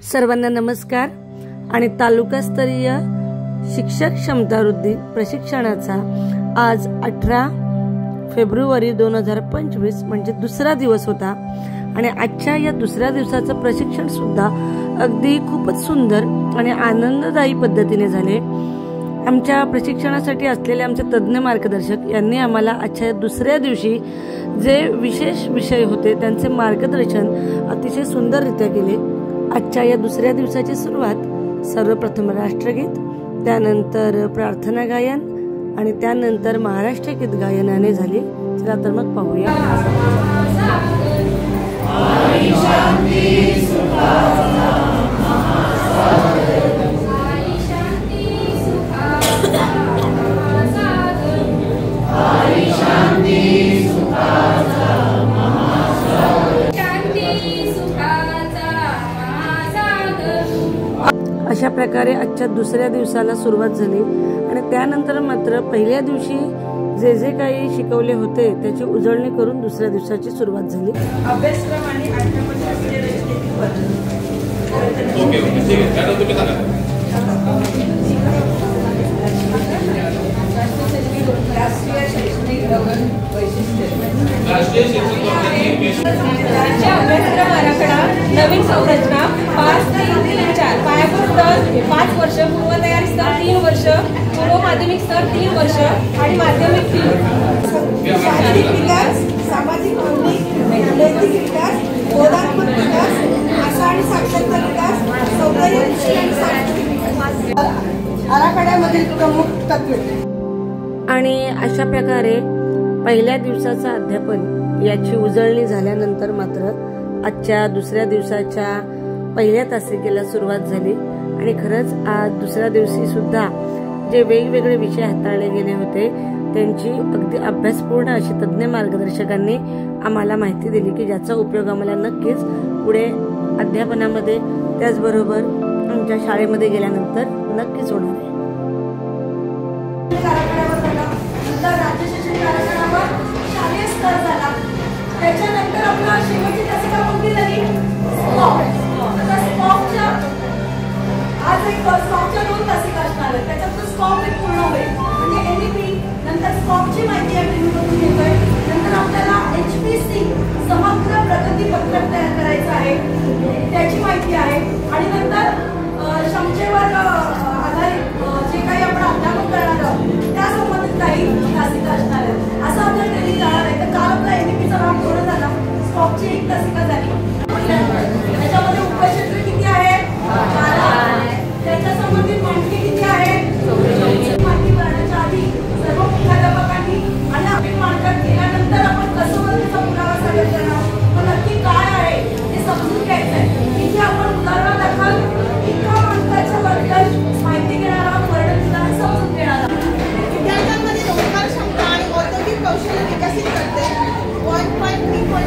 सर्वांना नमस्कार आणि तालुकास्तरीय शिक्षक क्षमतावृद्धी प्रशिक्षणाचा आज 18 फेब्रुवारी 2025 म्हणजे दुसरा दिवस होता आणि आजच्या या दुसऱ्या दिवसाचं प्रशिक्षण सुद्धा अगदी खूपच सुंदर आणि आनंददायी पद्धतीने झाले। आमच्या प्रशिक्षणासाठी असलेले आमचे तज्ञ मार्गदर्शक यांनी आम्हाला आजच्या दुसऱ्या दिवशी जे विशेष विषय होते त्यांचे मार्गदर्शन अतिशय सुंदररित्या केले। आजच्या या दुसऱ्या दिवसाची सुरुवात सर्वप्रथम राष्ट्रगीत, त्यानंतर प्रार्थना गायन आणि त्यानंतर महाराष्ट्र गीत गायनाने झाली। चला तर मग पाहूया। अशा प्रकारे आजच्या दुसऱ्या दिवसाला सुरुवात झाली आणि त्यानंतर मात्र पहिल्या दिवशी जे जे काही शिकवले होते त्याची उजळणी करून दुसऱ्या दिवसाची सुरुवात झाली। अभ्यासक्रम आणि राष्ट्रीय शैक्षणिक धोरण वैशिष्ट्य अभ्यासक्रम आराखडा नवीन संरचना 5-3-4 पायाभूत स्तर 5 वर्ष, पूर्वतयारी स्तर 3 वर्ष, पूर्व माध्यमिक स्तर 3 वर्ष आणि माध्यमिक 3। शारीरिक विकास, सामाजिक भावनिक नैतिक विकास, बोधात्मक विकास, भाषा आणि साक्षरता विकास, सौंदर्य कृषी आणि सांस्कृतिक विकास आराखड्यामधील प्रमुख तत्त्वे। आणि अशा प्रकारे पहिल्या दिवसाचं अध्यापन याची उजळणी झाल्यानंतर मात्र आजच्या दुसऱ्या दिवसाच्या पहिल्या तासिकेला सुरुवात झाली आणि खरंच आज दुसऱ्या दिवशी सुद्धा जे वेगवेगळे विषय हाताळले गेले होते त्यांची अगदी अभ्यासपूर्ण अशी तज्ञ मार्गदर्शकांनी आम्हाला माहिती दिली की ज्याचा उपयोग आम्हाला नक्कीच पुढे अध्यापनामध्ये त्याचबरोबर आमच्या शाळेमध्ये गेल्यानंतर नक्कीच होणार आहे। राज्य शैक्षणिक आराखड्यावर शालेय स्तर झाला, त्याच्यानंतर आपला शेवटची तासिका कोणती झाली? आता स्कॉपच्या आज एक स्कॉपच्या 2 तासिका असणार आहेत, त्याच्यात स्कॉप एक पूर्ण होईल म्हणजे एनईपी नंतर स्कॉपची माहिती आपण बघून घेतोय। नंतर आपल्याला HPC समग्र प्रगती पत्रक तयार करायचं आहे त्याची माहिती आहे आणि नंतर क्षमतेवर आधारित जे काही आपण अध्यापन करणार आहोत त्या संबंधित काही तासिका असणार आहेत असं आपल्याला डेली जाणार आहे। तर काल आपला एनईपीचा भाग पूर्ण झाला, स्कॉपची 1 तासिका झाली, त्याच्यामध्ये उपक्षेत्र किती आहे? 12, त्याच्या संबंधित माहिती किती आहे? माहिती करण्याच्या आधी सर्व मुख्याध्यापकांनी आणि आपण मार्गात गेल्यानंतर आपण कसं त्याचा पुरावा सादर करणार मग नक्की काय आहे हे समजून घ्यायचं आहे। इथे आपण उदाहरणादाखल एका माणसाच्या बद्दल माहिती घेणार आहोत, वर्णन सुद्धा समजून घेणार आहोत। विद्यार्थ्यांमध्ये रोजगार क्षमता आणि औद्योगिक कौशल्य विकसित करते। 1.3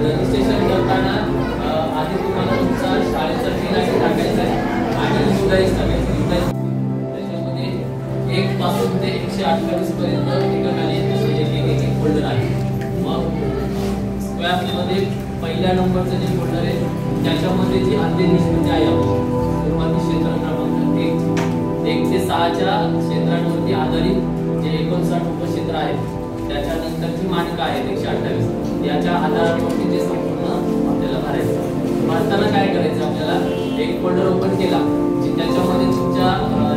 रजिस्ट्रेशन करताना आधी तुम्हाला तुमचा शाळेचा ठिकाण टाकायचा आहे आणि युडाईज टाकायचं। त्याच्यामध्ये 1 पासून ते 128 पर्यंत ठिकाणी एक फोल्डर आहे। मग स्क्वेअरमध्ये पहिल्या नंबरचं जे फोल्डर आहे त्याच्यामध्ये जी अंतिम निष्पत्ती आहे सुरुवाती क्षेत्र क्रमांक 1 ते 6च्या क्षेत्रांवरती आधारित जे 59 उपक्षेत्र आहेत त्याच्यानंतरची मानकं आहेत 128 याच्या आधारावरती जे संपूर्ण आपल्याला भरायचं। भरताना काय करायचं आपल्याला एक फोल्डर ओपन केला की त्याच्यामध्ये तुमच्या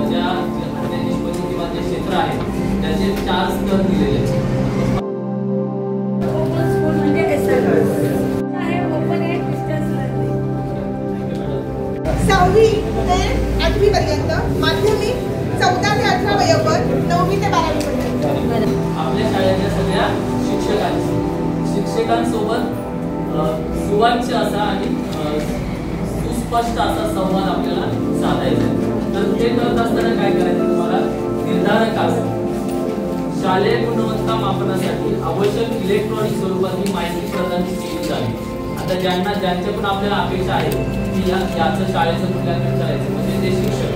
ज्या अंतिम निष्पत्ती किंवा जे क्षेत्र आहे त्याचे 4 स्तर दिलेले आहेत। सहावी ते 8वी पर्यंत, माध्यमिक 14 ते 18 वयोगट, 9वी ते 12वी पर्यंत। आपल्या शाळेच्या सगळ्या शिक्षकांसोबत सुवाच्य असा आणि सुस्पष्ट असा संवाद आपल्याला साधायचा आहे। तर ते करत असताना काय करायचं तुम्हाला निर्धारकास शालेय गुणवत्ता मापनासाठी आवश्यक इलेक्ट्रॉनिक स्वरूपात ही माहिती प्रदान केली जावी। आता ज्यांच्या पण आपल्याला अपेक्षा आहे की याचं शाळेचं मूल्यांकन करायचं म्हणजे ते शिक्षक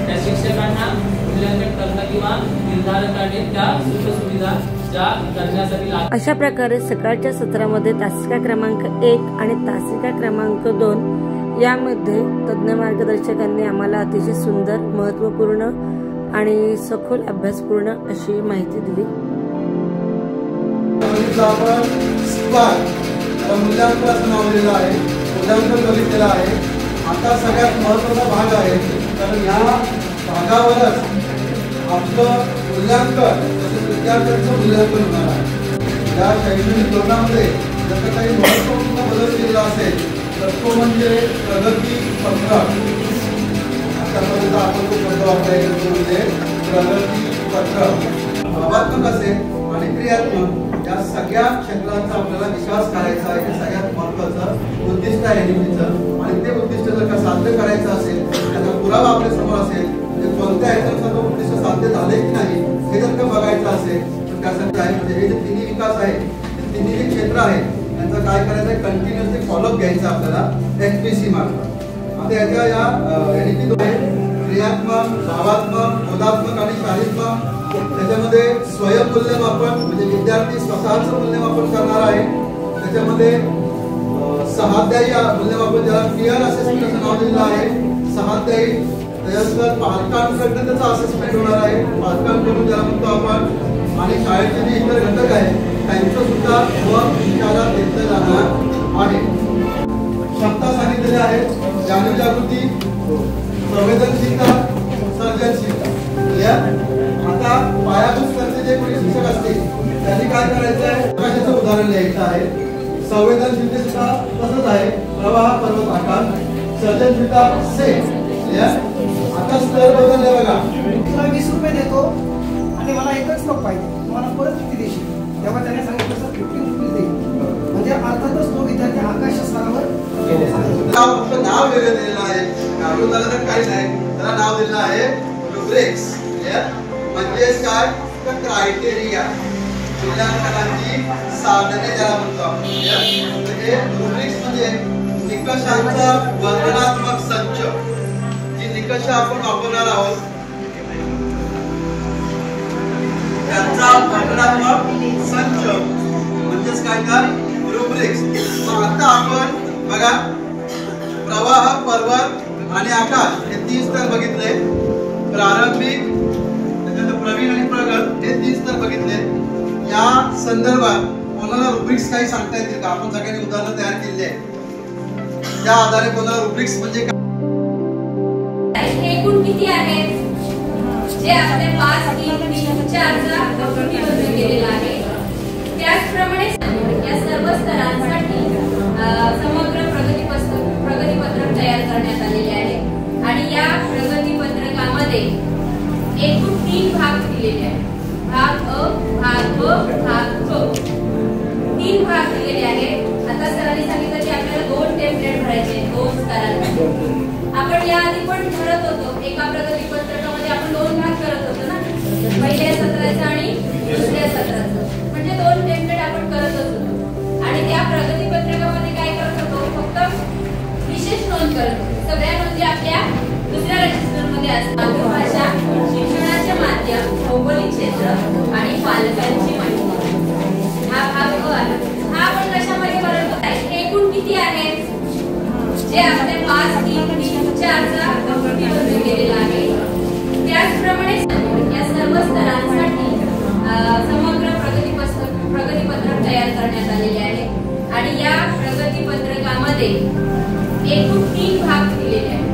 त्या शिक्षकांना मूल्यांकन करणं किंवा निर्धारकाने त्या सुखसुविधा ज्या करण्यासाठी अशा प्रकारे सकाळच्या सत्रामध्ये तासिका क्रमांक 1 आणि तासिका क्रमांक 2 यामध्ये तज्ज्ञ मार्गदर्शकांनी आम्हाला अतिशय सुंदर, महत्त्वपूर्ण आणि सखोल अभ्यासपूर्ण अशी माहिती दिली. मूल्यांकन असं नाव दिलेलं आहे. मूल्यांकन बघितलेलं आहे. आता सगळ्यात महत्त्वाचा भाग आहे, कारण या भागावरच आपलं मूल्यांकन तसेच विद्यार्थ्यांचं मूल्यांकन होणार आहे. या शैक्षणिक धोरणामध्ये जसं काही महत्त्वपूर्ण बदल केलेला असेल तर तो म्हणजे प्रगती पत्रक. आतापर्यंत आपण तो शब्द वापरायचा तो म्हणजे प्रगती पत्रक. भावात्मक असेल आणि क्रियात्मक या सगळ्या क्षेत्रांचा आपल्याला विकास करायचा आहे. हे सगळ्यात महत्त्वाचं उद्दिष्ट आहे NEPचं. आणि ते उद्दिष्ट जर का साध्य करायचं असेल, त्याचा पुरावा आपल्या समोर असेल, म्हणजे कोणत्या ह्याच्यानुसार तो उद्दिष्ट साध्य झाले की नाही हे जर का बघायचं असेल तर त्यासाठी आहे म्हणजे हे जे तिन्ही विकास आहे, हे तिन्ही जे क्षेत्र आहे त्यांचं काय करायचं आहे, कंटिन्युअसली फॉलोअप घ्यायचं आपल्याला HPC मार्फत. आता याच्या या NEP क्रियात्मक, भावात्मक, बोधात्मक आणि शारीत्मक त्याच्यामध्ये स्वयंमूल्यमापन म्हणजे विद्यार्थी स्वतःचं मूल्यमापन करणार आहे. त्याच्यामध्ये सहाध्यायी मूल्यमापन ज्याला पीअर असेसमेंट असं नाव दिलेलं आहे. सहाध्यायी त्याच्यानंतर पालकांकडनं त्याचं असेसमेंट होणार आहे. पालकांकडून ज्याला म्हणतो आपण. आणि शाळेचे जे इतर घटक आहेत त्यांचं सुद्धा मत विचारात घेतलं जाणार आहे. क्षमता सांगितलेल्या आहेत. जाणीवजागृती, संवेदनशीलता, सर्जनशीलता. आता पायाभूत स्तराचे जे कोणी शिक्षक असतील त्यांनी काय करायचं आहे, प्रकाशाचं उदाहरण लिहायचं आहे. संवेदनशीलता तसंच आहे, प्रवाह, पर्वत, आकाश. सर्जनशीलता सेम. आता स्तर बदलले बघा. तुला 20 रुपये देतो आणि मला एकच कप पाहिजे, मला परत किती देशील? तेव्हा त्याने सांगितलं सर 15 रुपये देईल. म्हणजे अर्थातच तो विद्यार्थी आकाश स्तरावर नाव वेगळं दिलेलं आहे. काढून झालं तर काही नाही, त्याला नाव दिलेलं आहे रुब्रिक्स. म्हणजेच काय, क्रायटेरिया, मूल्यांकनाची साधने ज्याला म्हणतो आपण. म्हणजे रुब्रिक्स म्हणजे निकषांचा वर्णनात्मक संच. जी निकष आपण वापरणार आहोत त्यांचा वर्णनात्मक संच म्हणजेच काय का रुब्रिक्स. मग आता आपण बघा प्रवाह, पर्वत आणि आकाश हे 3 स्तर बघितले. प्रारंभिक, प्रवीण आणि प्रगत हे 3 स्तर बघितले. या संदर्भात कोणाला रुब्रिक्स काही सांगता येतील का? आपण सगळ्यांनी उदाहरणं तयार केली आहे. त्या आधारे कोणाला रुब्रिक्स म्हणजे काय? एकूण किती आहेत जे आपले 5, 3, 3, 4चा गणित केलेला आहे. त्याचप्रमाणे या सर्व स्तरांसाठी समग्र प्रगतीपत्रक तयार करण्यात आलेले आहे. आणि या प्रगतीपत्रकामध्ये एकूण 3 भाग दिलेले आहेत. भाग अ, भाग ब, भाग क. 3 भाग दिलेले आहेत. आता सरांनी सांगितलं की आपल्याला 2 टेम्पलेट भरायचे आहेत 2 स्तरांमध्ये. आपण याआधी पण ठरत होतो, एका प्रगतीपत्रकामध्ये आपण 2 भाग करत होतो ना, पहिल्या सत्राचं आणि दुसऱ्या सत्राचं. म्हणजे 2 टेम्पलेट आपण करतच होतो. आणि त्या प्रगतीपत्रकामध्ये काय करत होतो, फक्त विशेष नोंद करत होतो. सगळ्या नोंदी आपल्या दुसऱ्या रजिस्टरमध्ये असतात. मातृभाषा, शिक्षणाचे माध्यम, भौगोलिक क्षेत्र आणि पालकांची माहिती. हा भाग अ आहे. हा आपण कशामध्ये भरत होता, एकूण किती आहेत जे आपले 5, 3, 3, 4चा गणित केलेला आहे. त्याचप्रमाणे या सर्व स्तरांसाठी समग्र प्रगतीपत्रक तयार करण्यात आलेले आहे. आणि या प्रगतीपत्रकामध्ये एकूण 3 भाग दिलेले आहेत.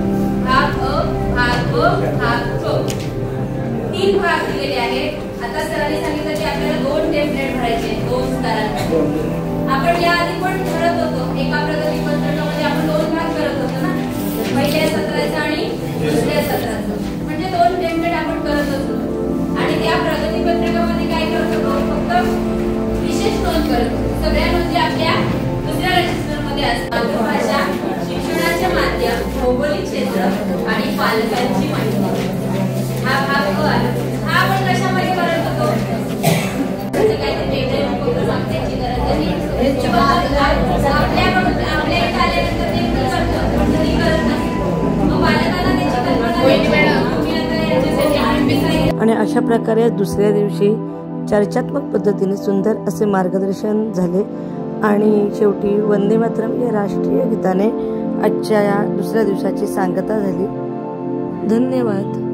भाग अ, भाग ब, भाग क. 3 भाग दिलेले आहेत. आता सरांनी सांगितलं की आपल्याला 2 टेम्पलेट भरायचे आहेत 2 स्तरांमध्ये. आपण याआधी पण ठरत होतो, एका प्रगतीपत्रकामध्ये आपण 2 भाग करत होतो ना, पहिल्या सत्राचं आणि दुसऱ्या सत्राचं. म्हणजे 2 टेम्पलेट आपण करतच होतो. आणि त्या प्रगतीपत्रकामध्ये काय करत होतो, फक्त विशेष नोंद करत होतो. सगळ्या नोंदी आपल्या दुसऱ्या रजिस्टरमध्ये असतात. मातृभाषा, शिक्षणाचे माध्यम, भौगोलिक क्षेत्र आणि पालकांची माहिती. हा भाग अ आहे. हा आपण कशामध्ये भरत होतो, म्हणजे काहीतरी वेगळे उपक्रम आपल्याची गरज नाही. आपल्या इथे आल्यानंतर ते करत नाही. मग पालकांना त्याची कल्पना. आणि अशा प्रकारे दुसऱ्या दिवशी चर्चात्मक पद्धतीने सुंदर असे मार्गदर्शन झाले आणि शेवटी वंदे मातरम या राष्ट्रीय गीताने आजच्या या दुसऱ्या दिवसाची सांगता झाली. धन्यवाद.